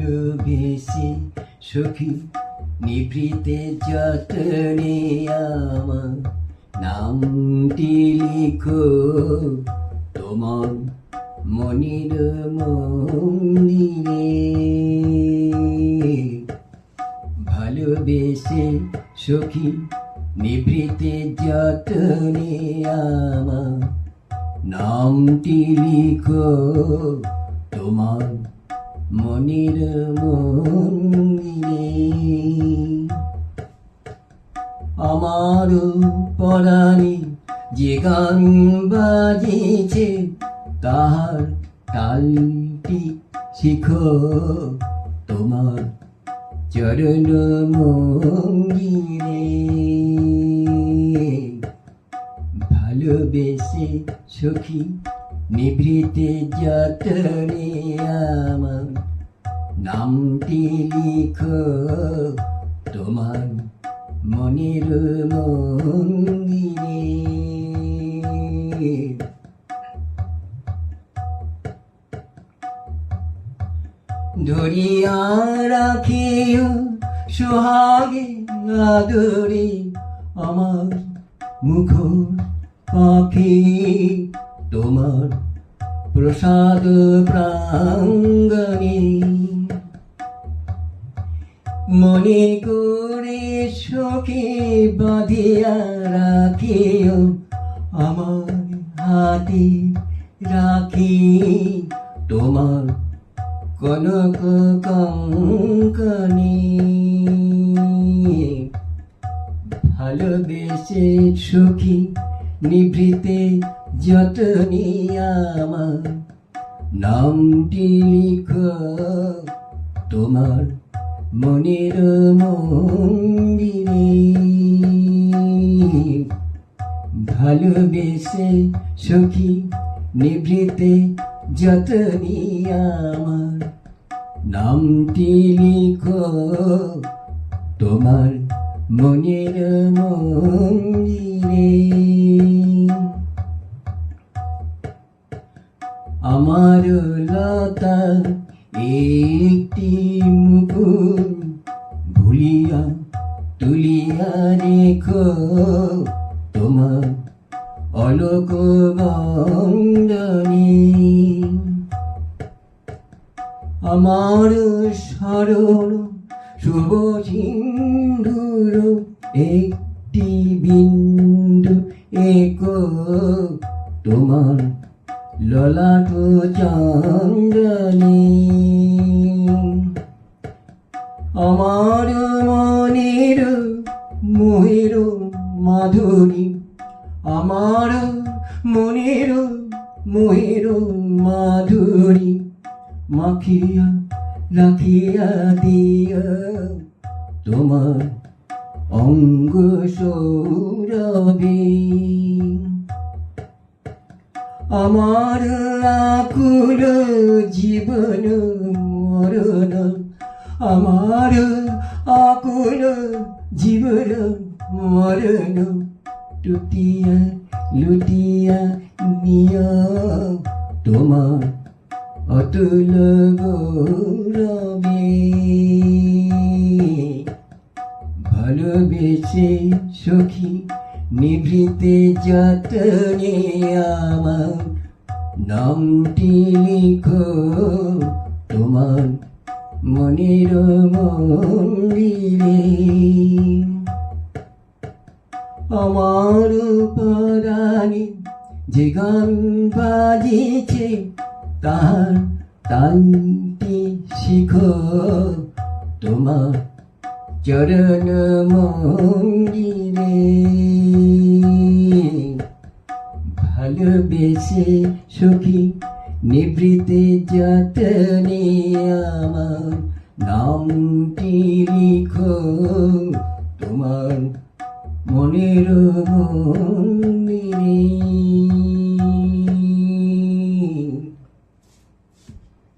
ভালোবেসে সখী নিভৃতে যতনে আমার নামটি লিখো তোমার মনির মন্দিরে। ভালোবেসে সখী নিভৃতে যতনে আমার নামটি লিখো তোমার মনির মন্দিরে। আমার পরাণে যে গান বাজিছে তাহার তালটি শিখো তোমার চরণ মন্দিরে। ভালোবেসে সখী নিভৃতে যতনে আমার নামটি লিখো তোমার মনের মন্দিরে। ধরিয়া রাখিও সোহাগে আদরে আমার মুখ পাখি তোমার প্রসাদ প্রাঙ্গণে। মনে করে সখী বাঁধিয়া রাখিও আমার হাতে রাখি তোমার কনক কঙ্কণে। ভালোবেসে সখী নিভৃতে যতনে আমার নামটি লিখো তোমার মনের মন্দিরে। ভালোবেসে সখী নিভৃতে যতনে আমার নামটি লিখো তোমার মনের মন্দিরে। আমার লতা একটি মুকুল ভুলিয়া তুলিয়া রেখো তোমার অলোক বন্দনে। আমার স্মরণ শুভ সিন্ধুর একটি বিন্দু একো তোমার ললাট চন্দনে। আমার মনের মোহের মাধুরী আমার মনের মোহের মাধুরী মাখিয়া রাখিয়া দিয়া তোমার অঙ্গ সৌরভে। আমার আকুল জীবন মরণ আমার আকুল জীবন মরণ টুটিয়া লুটিয়া নিয়া তোমার অতুল গৌরবে। ভালোবেসে সখী নিভৃতে যতনে আমার নামটি লিখো তোমার মনের মন্দিরে। আমার পরাণে যে গান বাজিছে তাহার তালটি শিখো তোমার চরণ মন্দিরে। ভালোবেসে সখী নিভৃতে যতনে আমার নামটি লিখো তোমার মনের মন্দিরে।